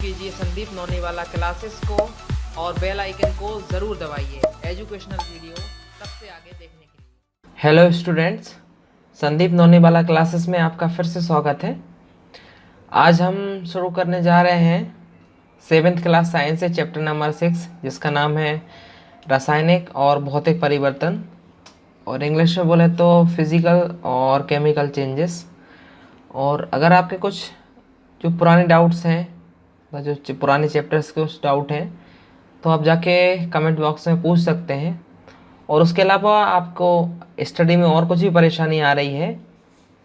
कीजिए संदीप नौनीवाला क्लासेस को और बेल आइकन को ज़रूर दबाइए एजुकेशनल वीडियो सबसे आगे देखने के लिए। हेलो स्टूडेंट्स, संदीप नौनीवाला क्लासेस में आपका फिर से स्वागत है। आज हम शुरू करने जा रहे हैं 7th क्लास साइंस से चैप्टर नंबर 6, जिसका नाम है रासायनिक और भौतिक परिवर्तन, और इंग्लिश में बोले तो फिज़िकल और केमिकल चेंजेस। और अगर आपके कुछ जो पुराने डाउट्स हैं, जो पुराने चैप्टर्स के कुछ डाउट हैं, तो आप जाके कमेंट बॉक्स में पूछ सकते हैं। और उसके अलावा आपको स्टडी में और कुछ भी परेशानी आ रही है,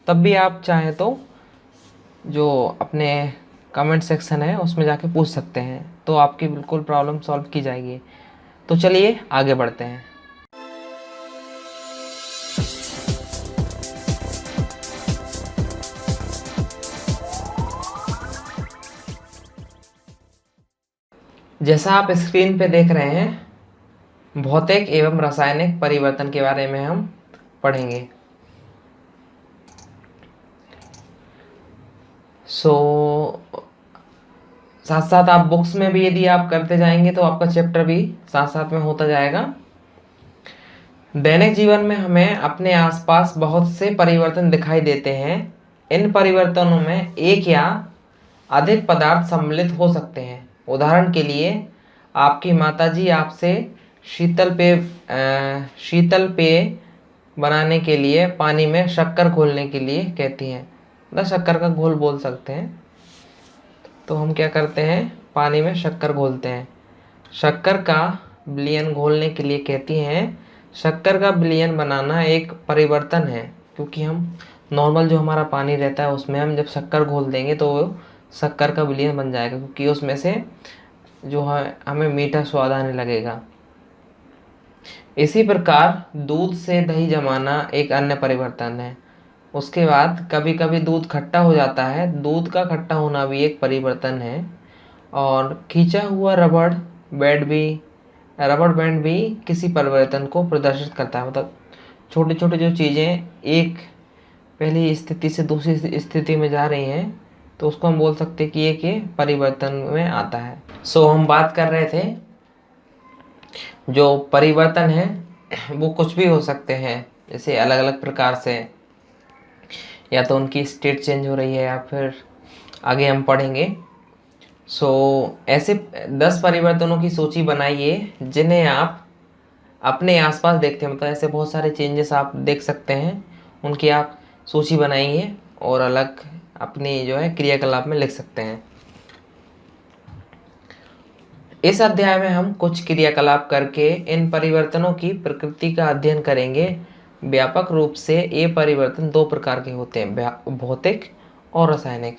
तब भी आप चाहें तो जो अपने कमेंट सेक्शन है उसमें जाके पूछ सकते हैं, तो आपकी बिल्कुल प्रॉब्लम सॉल्व की जाएगी। तो चलिए आगे बढ़ते हैं। जैसा आप स्क्रीन पे देख रहे हैं, भौतिक एवं रासायनिक परिवर्तन के बारे में हम पढ़ेंगे। साथ साथ आप बुक्स में भी यदि आप करते जाएंगे तो आपका चैप्टर भी साथ साथ में होता जाएगा। दैनिक जीवन में हमें अपने आसपास बहुत से परिवर्तन दिखाई देते हैं। इन परिवर्तनों में एक या अधिक पदार्थ सम्मिलित हो सकते हैं। उदाहरण के लिए आपकी माताजी आपसे शीतल पेय बनाने के लिए पानी में शक्कर घोलने के लिए कहती हैं, मतलब शक्कर का घोल बोल सकते हैं। तो हम क्या करते हैं, पानी में शक्कर घोलते हैं। शक्कर का विलयन घोलने के लिए कहती हैं। शक्कर का विलयन बनाना एक परिवर्तन है, क्योंकि हम नॉर्मल जो हमारा पानी रहता है उसमें हम जब शक्कर घोल देंगे तो वो शक्कर का विलयन बन जाएगा, क्योंकि उसमें से जो है हमें मीठा स्वाद आने लगेगा। इसी प्रकार दूध से दही जमाना एक अन्य परिवर्तन है। उसके बाद कभी कभी दूध खट्टा हो जाता है। दूध का खट्टा होना भी एक परिवर्तन है। और खींचा हुआ रबड़ बैंड भी किसी परिवर्तन को प्रदर्शित करता है। मतलब छोटी छोटी जो चीज़ें एक पहली स्थिति से दूसरी स्थिति में जा रही हैं, तो उसको हम बोल सकते हैं कि एक ये परिवर्तन में आता है। हम बात कर रहे थे जो परिवर्तन है वो कुछ भी हो सकते हैं, जैसे अलग अलग प्रकार से, या तो उनकी स्टेट चेंज हो रही है या फिर आगे हम पढ़ेंगे। ऐसे 10 परिवर्तनों की सूची बनाइए जिन्हें आप अपने आसपास देखते हैं। मतलब ऐसे बहुत सारे चेंजेस आप देख सकते हैं, उनकी आप सूची बनाइए और अलग अपनी जो है क्रियाकलाप में लिख सकते हैं। इस अध्याय में हम कुछ क्रियाकलाप करके इन परिवर्तनों की प्रकृति का अध्ययन करेंगे। व्यापक रूप से ये परिवर्तन 2 प्रकार के होते हैं, भौतिक और रासायनिक।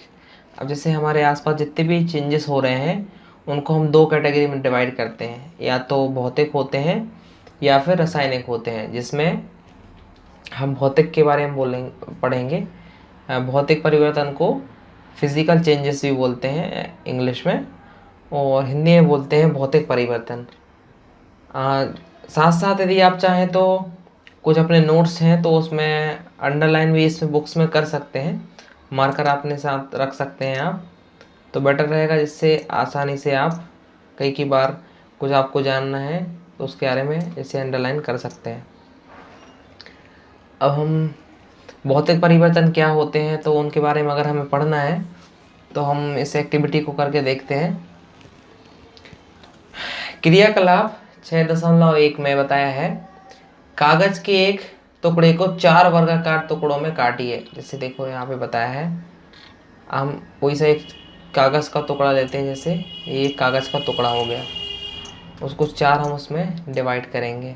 अब जैसे हमारे आसपास जितने भी चेंजेस हो रहे हैं उनको हम 2 कैटेगरी में डिवाइड करते हैं, या तो भौतिक होते हैं या फिर रासायनिक होते हैं, जिसमें हम भौतिक के बारे में पढ़ेंगे। भौतिक परिवर्तन को फिजिकल चेंजेस भी बोलते हैं इंग्लिश में, और हिंदी में बोलते हैं भौतिक परिवर्तन। साथ साथ यदि आप चाहें तो कुछ अपने नोट्स हैं तो उसमें अंडरलाइन भी इसमें बुक्स में कर सकते हैं, मार्कर अपने साथ रख सकते हैं आप, तो बेटर रहेगा, जिससे आसानी से आप कई बार कुछ आपको जानना है तो उसके बारे में इसे अंडरलाइन कर सकते हैं। अब हम भौतिक परिवर्तन क्या होते हैं तो उनके बारे में अगर हमें पढ़ना है तो हम इस एक्टिविटी को करके देखते हैं। क्रियाकलाप 6.1 में बताया है, कागज के एक टुकड़े को 4 वर्गाकार टुकड़ों में काटिए। जैसे देखो यहाँ पे बताया है, हम कोई सा एक कागज का टुकड़ा लेते हैं, जैसे ये कागज का टुकड़ा हो गया, उसको 4 हम उसमें डिवाइड करेंगे।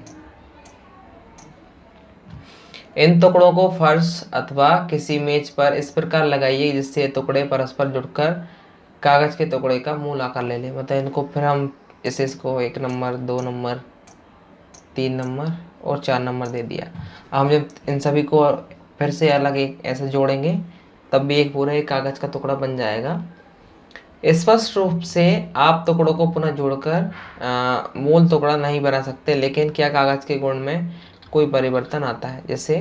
इन टुकड़ों को फर्श अथवा किसी मेज पर इस प्रकार लगाइए जिससे टुकड़े परस्पर जुड़कर कागज के टुकड़े का मूल आकार ले लें। मतलब इनको फिर हम इसको 1 नंबर, 2 नंबर, 3 नंबर और 4 नंबर दे दिया। हम जब इन सभी को फिर से अलग एक ऐसे जोड़ेंगे तब भी एक पूरा एक कागज का टुकड़ा बन जाएगा। स्पष्ट रूप से आप टुकड़ों को पुनः जोड़कर मूल टुकड़ा नहीं बना सकते, लेकिन क्या कागज के गुण में कोई परिवर्तन आता है। जैसे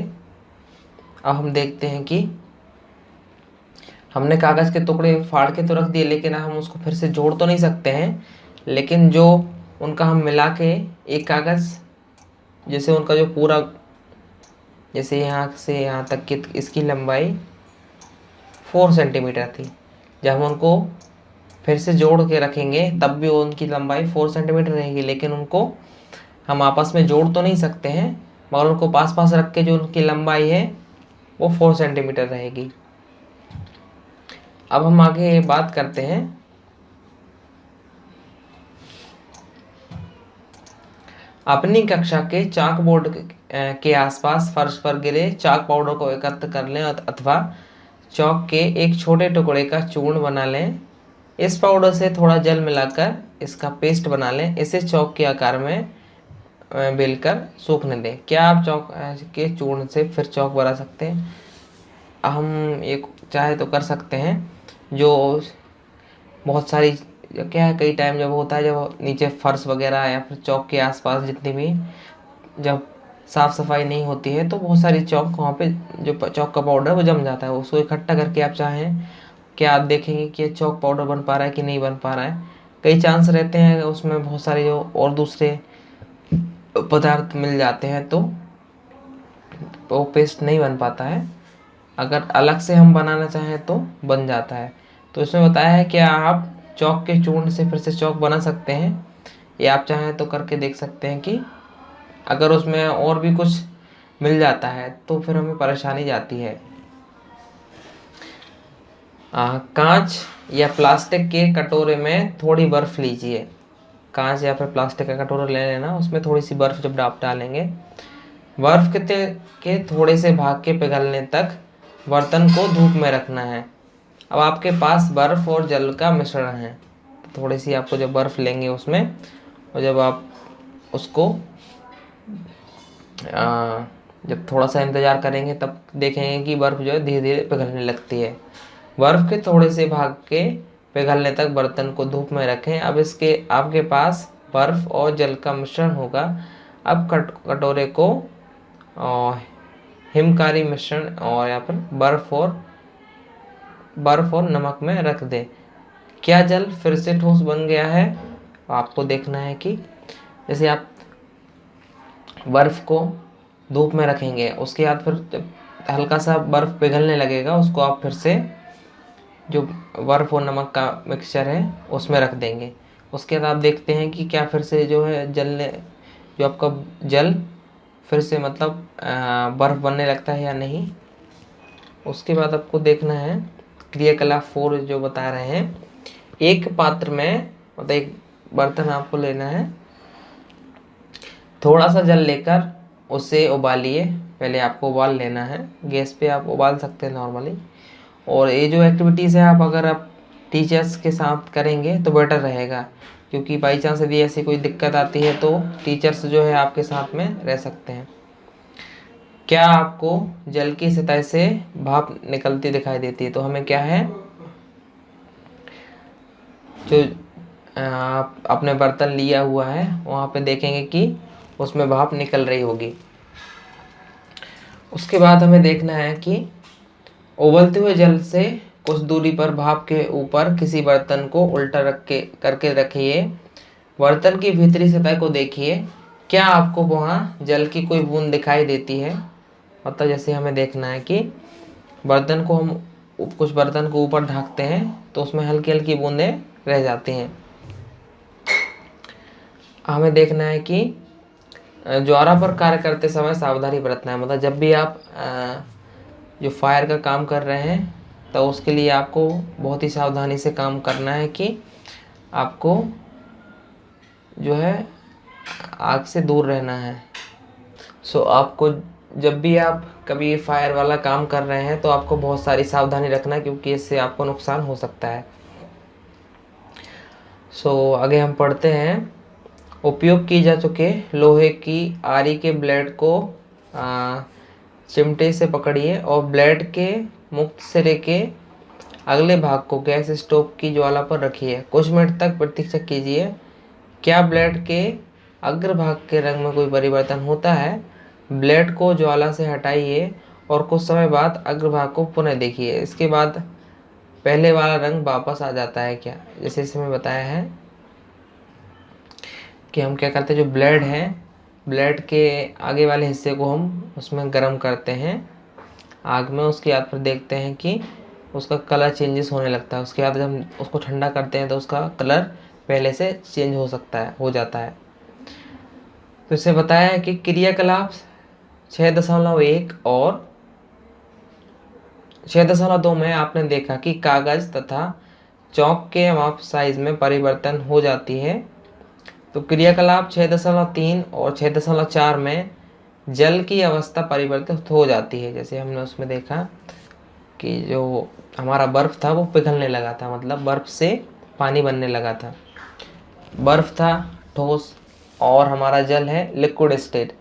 अब हम देखते हैं कि हमने कागज़ के टुकड़े फाड़ के तो रख दिए, लेकिन हम उसको फिर से जोड़ तो नहीं सकते हैं। लेकिन जो उनका हम मिला के एक कागज़, जैसे उनका जो पूरा, जैसे यहाँ से यहाँ तक की इसकी लंबाई 4 सेंटीमीटर थी, जब हम उनको फिर से जोड़ के रखेंगे तब भी उनकी लंबाई 4 सेंटीमीटर रहेगी, लेकिन उनको हम आपस में जोड़ तो नहीं सकते हैं, मगर उनको पास पास रख के जो उनकी लंबाई है वो 4 सेंटीमीटर रहेगी। अब हम आगे बात करते हैं अपनी कक्षा के चाक बोर्ड के आसपास फर्श पर गिरे चाक पाउडर को एकत्र कर लें अथवा चौक के एक छोटे टुकड़े का चूर्ण बना लें। इस पाउडर से थोड़ा जल मिलाकर इसका पेस्ट बना लें। इसे चौक के आकार में बेलकर सूखने दें। क्या आप चौक के चूर्ण से फिर चौक बना सकते हैं? हम एक चाहे तो कर सकते हैं। जो बहुत सारी क्या है, कई टाइम जब होता है, जब नीचे फर्श वगैरह या फिर चौक के आसपास जितनी भी जब साफ़ सफाई नहीं होती है, तो बहुत सारी चौक वहाँ पे जो चौक का पाउडर वो जम जाता है। उसको इकट्ठा करके आप चाहें, क्या आप देखेंगे कि चौक पाउडर बन पा रहा है कि नहीं बन पा रहा है। कई चांस रहते हैं उसमें बहुत सारे जो और दूसरे पदार्थ मिल जाते हैं, तो वो पेस्ट नहीं बन पाता है। अगर अलग से हम बनाना चाहें तो बन जाता है। तो इसमें बताया है कि आप चौक के चूर्ण से फिर से चौक बना सकते हैं, या आप चाहें तो करके देख सकते हैं कि अगर उसमें और भी कुछ मिल जाता है तो फिर हमें परेशानी जाती है। कांच या प्लास्टिक के कटोरे में थोड़ी बर्फ़ लीजिए। कांच या फिर प्लास्टिक का कटोरा ले लेना, उसमें थोड़ी सी बर्फ़ जब आप डालेंगे, बर्फ़ के थोड़े से भाग के पिघलने तक बर्तन को धूप में रखना है। अब आपके पास बर्फ़ और जल का मिश्रण है, तो थोड़ी सी आपको जब बर्फ़ लेंगे उसमें, और जब आप उसको जब थोड़ा सा इंतज़ार करेंगे तब देखेंगे कि बर्फ़ जो है धीरे धीरे पिघलने लगती है। बर्फ़ के थोड़े से भाग के पिघलने तक बर्तन को धूप में रखें। अब इसके आपके पास बर्फ़ और जल का मिश्रण होगा। अब कटोरे को हिमकारी मिश्रण और या फिर बर्फ़ और नमक में रख दें। क्या जल फिर से ठोस बन गया है? आपको देखना है कि जैसे आप बर्फ़ को धूप में रखेंगे, उसके बाद फिर जब हल्का सा बर्फ़ पिघलने लगेगा, उसको आप फिर से जो बर्फ़ और नमक का मिक्सचर है उसमें रख देंगे। उसके बाद आप देखते हैं कि क्या फिर से जो है जो आपका जल फिर से मतलब बर्फ़ बनने लगता है या नहीं। उसके बाद आपको देखना है क्रियाकलाप 4 जो बता रहे हैं। एक पात्र में मतलब एक बर्तन आपको लेना है, थोड़ा सा जल लेकर उसे उबालिए। पहले आपको उबाल लेना है, गैस पे आप उबाल सकते हैं नॉर्मली। और ये जो एक्टिविटीज़ है अगर आप टीचर्स के साथ करेंगे तो बेटर रहेगा, क्योंकि बाई चांस यदि ऐसी कोई दिक्कत आती है तो टीचर्स जो है आपके साथ में रह सकते हैं। क्या आपको जल की सतह से भाप निकलती दिखाई देती है? तो हमें क्या है, जो आप अपने बर्तन लिया हुआ है वहाँ पे देखेंगे कि उसमें भाप निकल रही होगी। उसके बाद हमें देखना है कि उबलते हुए जल से कुछ दूरी पर भाप के ऊपर किसी बर्तन को उल्टा करके रखिए। बर्तन की भीतरी सतह को देखिए। क्या आपको वहाँ जल की कोई बूंद दिखाई देती है? मतलब जैसे हमें देखना है कि बर्तन को हम कुछ बर्तन को ऊपर ढकते हैं तो उसमें हल्की हल्की बूंदें रह जाती हैं। हमें देखना है कि ज्वारा पर कार्य करते समय सावधानी बरतना है। मतलब जब भी आप जो फायर का काम कर रहे हैं तो उसके लिए आपको बहुत ही सावधानी से काम करना है कि आपको जो है आग से दूर रहना है। आपको जब भी आप कभी फायर वाला काम कर रहे हैं तो आपको बहुत सारी सावधानी रखना है, क्योंकि इससे आपको नुकसान हो सकता है। आगे हम पढ़ते हैं। उपयोग की जा चुके लोहे की आरी के ब्लेड को चिमटे से पकड़िए और ब्लेड के मुक्त सिरे के अगले भाग को गैस स्टोव की ज्वाला पर रखिए। कुछ मिनट तक प्रतीक्षा कीजिए। क्या ब्लेड के अग्रभाग के रंग में कोई परिवर्तन होता है? ब्लेड को ज्वाला से हटाइए और कुछ समय बाद अग्रभाग को पुनः देखिए। इसके बाद पहले वाला रंग वापस आ जाता है क्या? जैसे इसमें बताया है कि हम क्या करते हैं, जो ब्लेड है, ब्लेड के आगे वाले हिस्से को हम उसमें गर्म करते हैं आग में, उसके बाद फिर देखते हैं कि उसका कलर चेंजेस होने लगता है। उसके बाद जब हम उसको ठंडा करते हैं तो उसका कलर पहले से चेंज हो जाता है। तो इसे बताया है कि क्रियाकलाप 6.1 और 6.2 में आपने देखा कि कागज तथा चौक के माप साइज में परिवर्तन हो जाती है। तो क्रियाकलाप 6.3 और 6.4 में जल की अवस्था परिवर्तित हो जाती है। जैसे हमने उसमें देखा कि जो हमारा बर्फ था वो पिघलने लगा था, मतलब बर्फ से पानी बनने लगा था। बर्फ था ठोस और हमारा जल है लिक्विड स्टेट,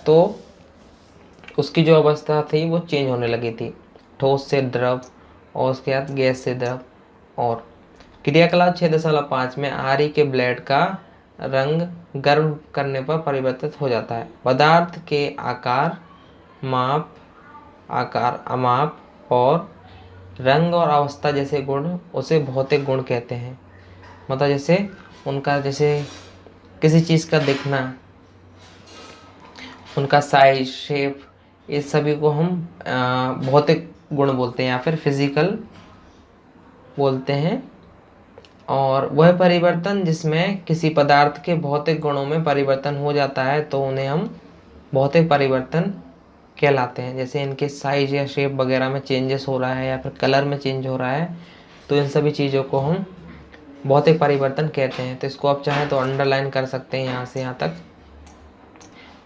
तो उसकी जो अवस्था थी वो चेंज होने लगी थी, ठोस से द्रव और उसके बाद गैस से द्रव। और क्रियाकलाप 6.5 में आरी के ब्लेड का रंग गर्म करने पर परिवर्तित हो जाता है। पदार्थ के आकार अमाप और रंग और अवस्था जैसे गुण उसे भौतिक गुण कहते हैं। मतलब जैसे उनका, जैसे किसी चीज़ का दिखना, उनका साइज, शेप, इस सभी को हम भौतिक गुण बोलते हैं या फिर फिजिकल बोलते हैं। और वह परिवर्तन जिसमें किसी पदार्थ के भौतिक गुणों में परिवर्तन हो जाता है तो उन्हें हम भौतिक परिवर्तन कहलाते हैं। जैसे इनके साइज या शेप वगैरह में चेंजेस हो रहा है या फिर कलर में चेंज हो रहा है, तो इन सभी चीज़ों को हम भौतिक परिवर्तन कहते हैं। तो इसको आप चाहें तो अंडरलाइन कर सकते हैं यहाँ से यहाँ तक।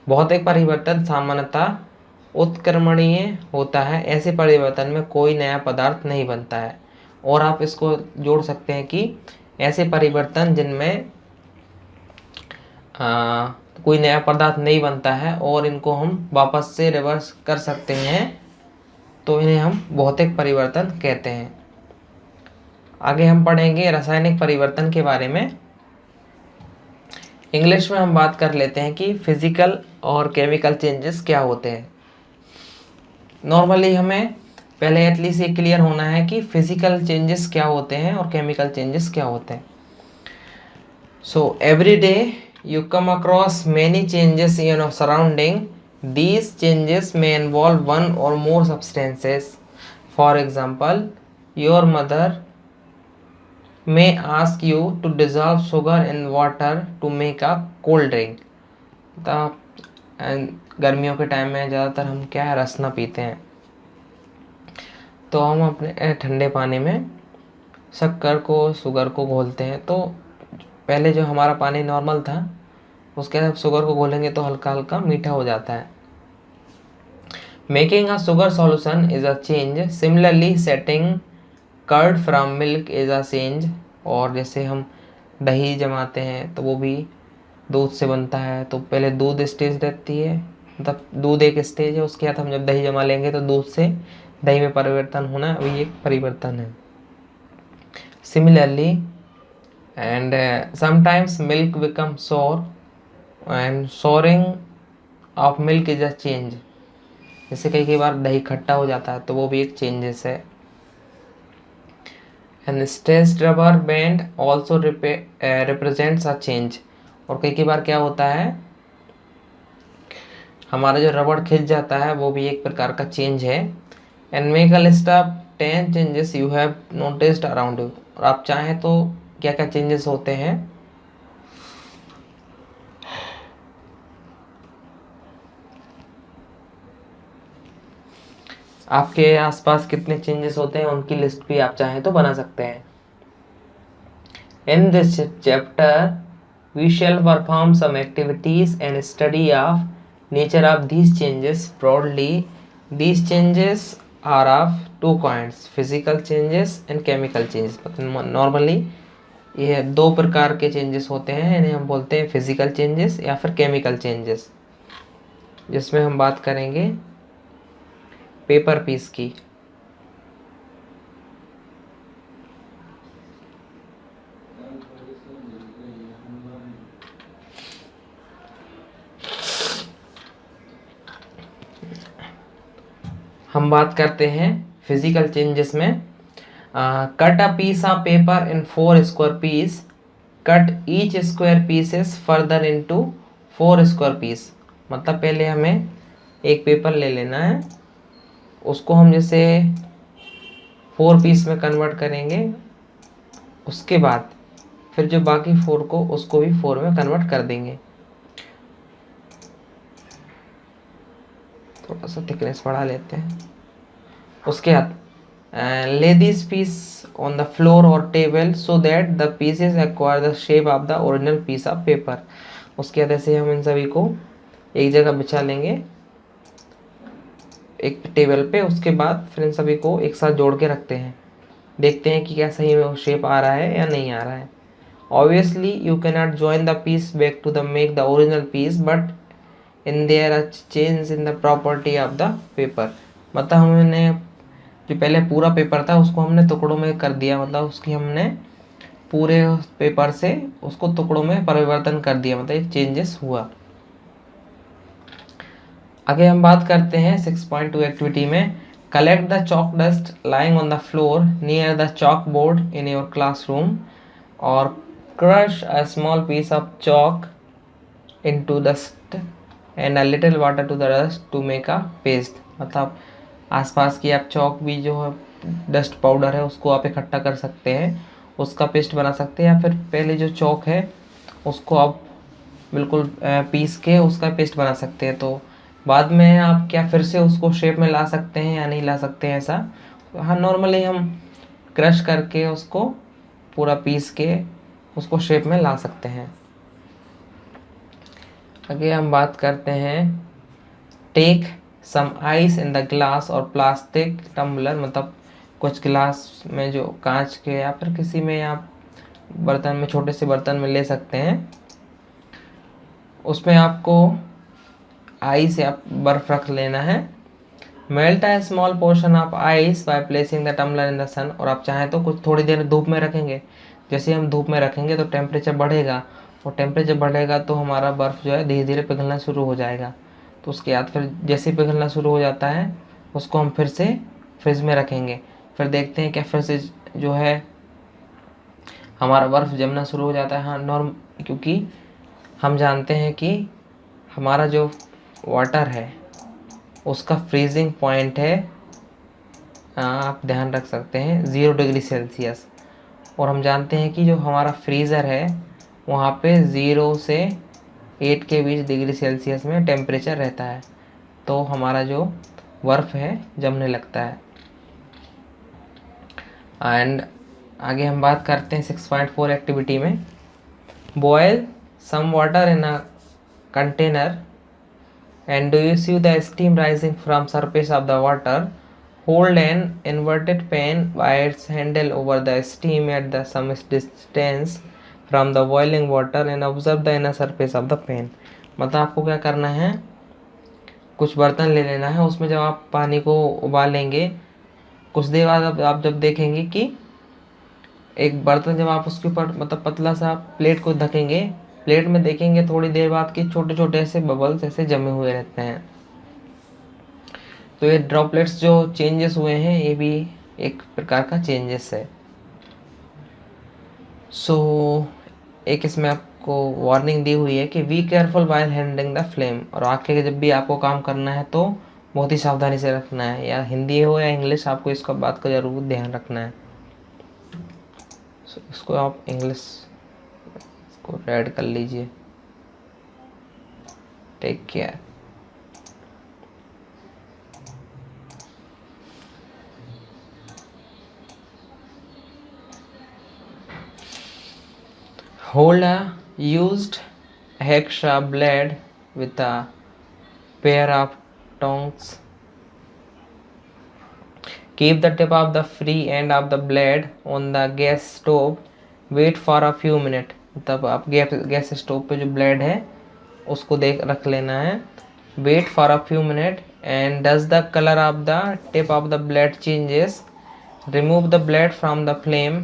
भौतिक परिवर्तन सामान्यतः उत्क्रमणीय होता है। ऐसे परिवर्तन में कोई नया पदार्थ नहीं बनता है। और आप इसको जोड़ सकते हैं कि ऐसे परिवर्तन जिनमें कोई नया पदार्थ नहीं बनता है और इनको हम वापस से रिवर्स कर सकते हैं, तो इन्हें हम भौतिक परिवर्तन कहते हैं। आगे हम पढ़ेंगे रासायनिक परिवर्तन के बारे में। इंग्लिश में हम बात कर लेते हैं कि फिजिकल और केमिकल चेंजेस क्या होते हैं। नॉर्मली हमें पहले एटलीस्ट ये क्लियर होना है कि फिजिकल चेंजेस क्या होते हैं और केमिकल चेंजेस क्या होते हैं। So every day you come across many changes in your surrounding. These changes may involve one or more substances. For example, your mother may ask you to dissolve sugar in water to make a cold drink. गर्मियों के time में ज़्यादातर हम क्या है, रसना पीते हैं, तो हम अपने ठंडे पानी में शक्कर को, शुगर को घोलते हैं। तो पहले जो हमारा पानी नॉर्मल था, उसके बाद शुगर को घोलेंगे तो हल्का हल्का मीठा हो जाता है। Making a sugar solution is a change. Similarly setting curd from milk is a change. और जैसे हम दही जमाते हैं तो वो भी दूध से बनता है। तो पहले दूध स्टेज रहती है, मतलब दूध एक स्टेज है, उसके बाद हम जब दही जमा लेंगे तो दूध से दही में परिवर्तन होना वही एक परिवर्तन है। Similarly and sometimes milk become sour and souring of milk is a change. जैसे कई बार दही खट्टा हो जाता है तो वो भी एक चेंजेस है। And stressed rubber band also represents a change. और कई बार क्या होता है, हमारा जो रबड़ खिंच जाता है वो भी एक प्रकार का चेंज है। And make a list of 10 changes you have noticed around you. और आप चाहें तो क्या क्या चेंजेस होते हैं, आपके आसपास कितने चेंजेस होते हैं उनकी लिस्ट भी आप चाहें तो बना सकते हैं। In this chapter we shall perform some activities and study of nature of these changes broadly. These changes are of two kinds, physical changes and chemical changes. Normally ये दो प्रकार के चेंजेस होते हैं, इन्हें हम बोलते हैं फिजिकल चेंजेस या फिर केमिकल चेंजेस, जिसमें हम बात करेंगे पेपर पीस की। हम बात करते हैं फिजिकल चेंजेस में। Cut a piece of paper in 4 square piece, cut each square pieces further into 4 square piece. मतलब पहले हमें एक पेपर ले लेना है, उसको हम जैसे 4 पीस में कन्वर्ट करेंगे, उसके बाद फिर जो बाकी 4 को उसको भी 4 में कन्वर्ट कर देंगे। थोड़ा सा थिकनेस बढ़ा लेते हैं। उसके बाद lay this piece on the floor or table so that the pieces acquire the shape of the original piece of paper। उसके बाद ऐसे हम इन सभी को एक जगह बिछा लेंगे एक टेबल पे। उसके बाद फिर इन सभी को एक साथ जोड़ के रखते हैं, देखते हैं कि क्या सही में वो शेप आ रहा है या नहीं आ रहा है। Obviously you cannot join the piece back to the make the original piece but in there a change in the property of the paper। मतलब हमने जो पहले पूरा पेपर था उसको हमने टुकड़ों में कर दिया, मतलब उसकी हमने पूरे पेपर से उसको टुकड़ों में परिवर्तन कर दिया, मतलब एक चेंजेस हुआ। आगे हम बात करते हैं 6.2 एक्टिविटी में। Collect the chalk dust lying on the floor near the chalk board in your classroom और crush a small piece of chalk into dust and a little water to the dust to make a paste. मतलब आसपास की आप चौक भी जो है dust powder है उसको आप इकट्ठा कर सकते हैं, उसका पेस्ट बना सकते हैं, या फिर पहले जो चौक है उसको आप बिल्कुल पीस के उसका पेस्ट बना सकते हैं। तो बाद में आप क्या फिर से उसको शेप में ला सकते हैं या नहीं ला सकते हैं ऐसा। हाँ, नॉर्मली हम क्रश करके उसको पूरा पीस के उसको शेप में ला सकते हैं। आगे हम बात करते हैं take some ice in the glass और प्लास्टिक टम्बलर। मतलब कुछ गिलास में जो कांच के या फिर किसी में आप बर्तन में छोटे से बर्तन में ले सकते हैं, उसमें आपको आइस या बर्फ रख लेना है। Melt a small portion of ice by placing the tumbler in the sun. और आप चाहें तो कुछ थोड़ी देर धूप में रखेंगे, जैसे हम धूप में रखेंगे तो टेम्परेचर बढ़ेगा, और टेम्परेचर बढ़ेगा तो हमारा बर्फ़ जो है धीरे धीरे पिघलना शुरू हो जाएगा। तो उसके बाद फिर जैसे ही पिघलना शुरू हो जाता है उसको हम फिर से फ्रिज में रखेंगे, फिर देखते हैं क्या फिर से जो है हमारा बर्फ़ जमना शुरू हो जाता है। हाँ क्योंकि हम जानते हैं कि हमारा जो वाटर है उसका फ्रीजिंग पॉइंट है, आप ध्यान रख सकते हैं 0 डिग्री सेल्सियस। और हम जानते हैं कि जो हमारा फ्रीज़र है वहाँ पे 0 से 8 के बीच डिग्री सेल्सियस में टेम्परेचर रहता है, तो हमारा जो बर्फ़ है जमने लगता है। एंड आगे हम बात करते हैं 6.4 एक्टिविटी में। Boil some water in a container and do you see the steam rising from surface of the water? Hold an inverted pan by its handle over the steam at the some distance from the boiling water and observe the inner surface of the pan। मतलब आपको क्या करना है, कुछ बर्तन ले लेना है, उसमें जब आप पानी को उबालेंगे कुछ देर बाद आप जब देखेंगे कि एक बर्तन जब आप उसके ऊपर मतलब पतला सा प्लेट को ढकेंगे, प्लेट में देखेंगे थोड़ी देर बाद कि छोटे छोटे ऐसे बबल्स ऐसे जमे हुए रहते हैं। तो ये ड्रॉपलेट्स जो चेंजेस हुए हैं ये भी एक प्रकार का चेंजेस है। सो एक इसमें आपको वार्निंग दी हुई है कि be careful while handling the flame. और आगे जब भी आपको काम करना है तो बहुत ही सावधानी से रखना है, या हिंदी हो या इंग्लिश, आपको इसका बात का ज़रूर ध्यान रखना है। इसको आप इंग्लिश को ऐड कर लीजिए। Take care. Hold a used hacksaw blade with a pair of tongs. Keep the tip of the free end of the blade on the gas stove. Wait for a few minutes। तब आप gas stove पे जो blade है उसको रख लेना है। Wait for a few minutes and does the color of the tip of the blade changes? Remove the blade from the flame.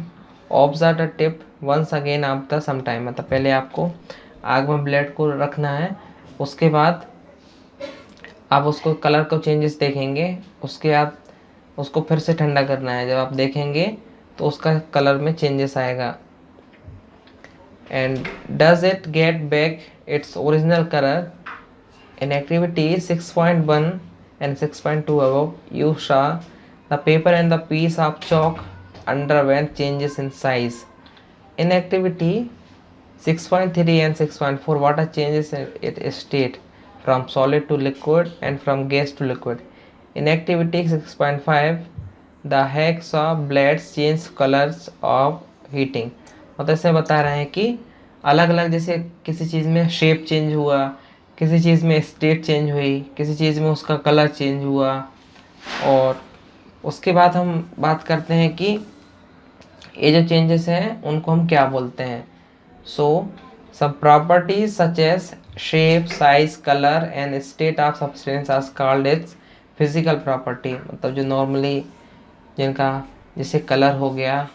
Observe the tip once again after some time। मतलब पहले आपको आग में ब्लेड को रखना है, उसके बाद आप उसको कलर को चेंजेस देखेंगे, उसके बाद उसको फिर से ठंडा करना है। जब आप देखेंगे तो उसका कलर में चेंजेस आएगा। And does it get back its original colour? In activity 6.1 and 6.2 above, you saw the paper and the piece of chalk underwent changes in size. In activity 6.3 and 6.4, what are changes in its state from solid to liquid and from gas to liquid? In activity 6.5, the hacksaw blades change colors of heating. मतलब इससे बता रहे हैं कि अलग अलग, जैसे किसी चीज़ में शेप चेंज हुआ, किसी चीज़ में स्टेट चेंज हुई, किसी चीज़ में उसका कलर चेंज हुआ। और उसके बाद हम बात करते हैं कि ये जो चेंजेस हैं उनको हम क्या बोलते हैं। सो सब properties such as shape, size, colour and state of substance are called as physical property. मतलब जो नॉर्मली जिनका जैसे कलर हो गया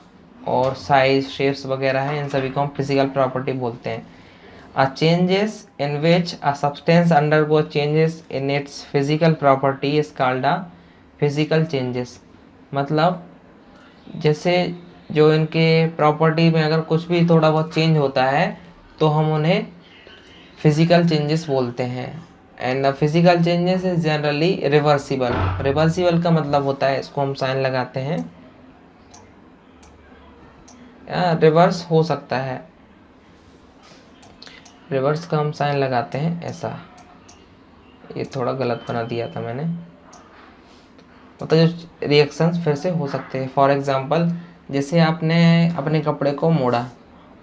और साइज, शेप्स वगैरह है, इन सभी को हम फिजिकल प्रॉपर्टी बोलते हैं। A changes in which a substance undergo changes in its physical property is called a physical changes। मतलब जैसे जो इनके प्रॉपर्टी में अगर कुछ भी थोड़ा बहुत चेंज होता है तो हम उन्हें फिजिकल चेंजेस बोलते हैं। And physical changes is generally reversible. Reversible का मतलब होता है, इसको हम साइन लगाते हैं, रिवर्स हो सकता है, रिवर्स का हम साइन लगाते हैं ऐसा। ये थोड़ा गलत बना दिया था मैंने। मतलब जो रिएक्शंस फिर से हो सकते हैं। फॉर एग्जांपल जैसे आपने अपने कपड़े को मोड़ा,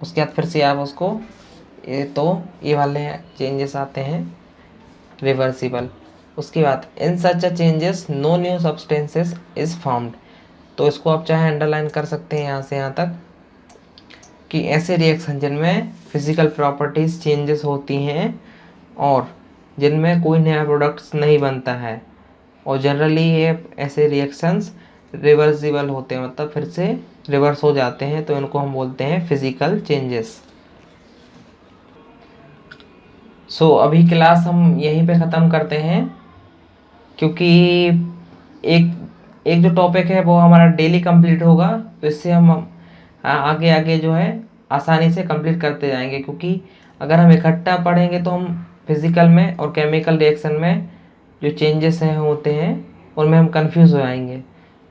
उसके बाद फिर से आप उसको, ये वाले चेंजेस आते हैं रिवर्सिबल। उसके बाद in such a changes no new substances is formed. तो इसको आप चाहे अंडरलाइन कर सकते हैं यहाँ से यहाँ तक कि ऐसे रिएक्शन जिनमें फिजिकल प्रॉपर्टीज चेंजेस होती हैं और जिनमें कोई नया प्रोडक्ट्स नहीं बनता है, और जनरली ये ऐसे रिएक्शंस रिवर्सिबल होते हैं, मतलब फिर से रिवर्स हो जाते हैं, तो इनको हम बोलते हैं फिजिकल चेंजेस। सो अभी क्लास हम यहीं पे ख़त्म करते हैं, क्योंकि एक जो टॉपिक है वो हमारा डेली कंप्लीट होगा, तो इससे हम आगे आगे जो है आसानी से कंप्लीट करते जाएंगे। क्योंकि अगर हम इकट्ठा पढ़ेंगे तो हम फिज़िकल में और केमिकल रिएक्शन में जो चेंजेस हैं होते हैं उनमें हम कंफ्यूज हो जाएंगे।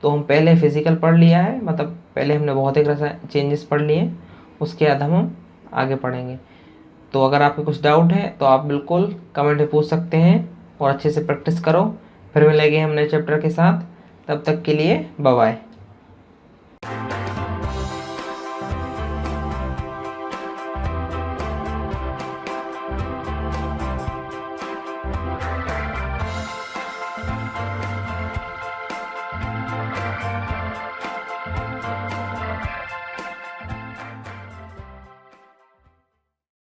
तो हम पहले फिज़िकल पढ़ लिया है, मतलब पहले हमने भौतिक रसायन चेंजेस पढ़ लिए, उसके बाद हम आगे पढ़ेंगे। तो अगर आपको कुछ डाउट है तो आप बिल्कुल कमेंट में पूछ सकते हैं, और अच्छे से प्रैक्टिस करो। फिर मिलेंगे हम नए चैप्टर के साथ, तब तक के लिए बाय बाय।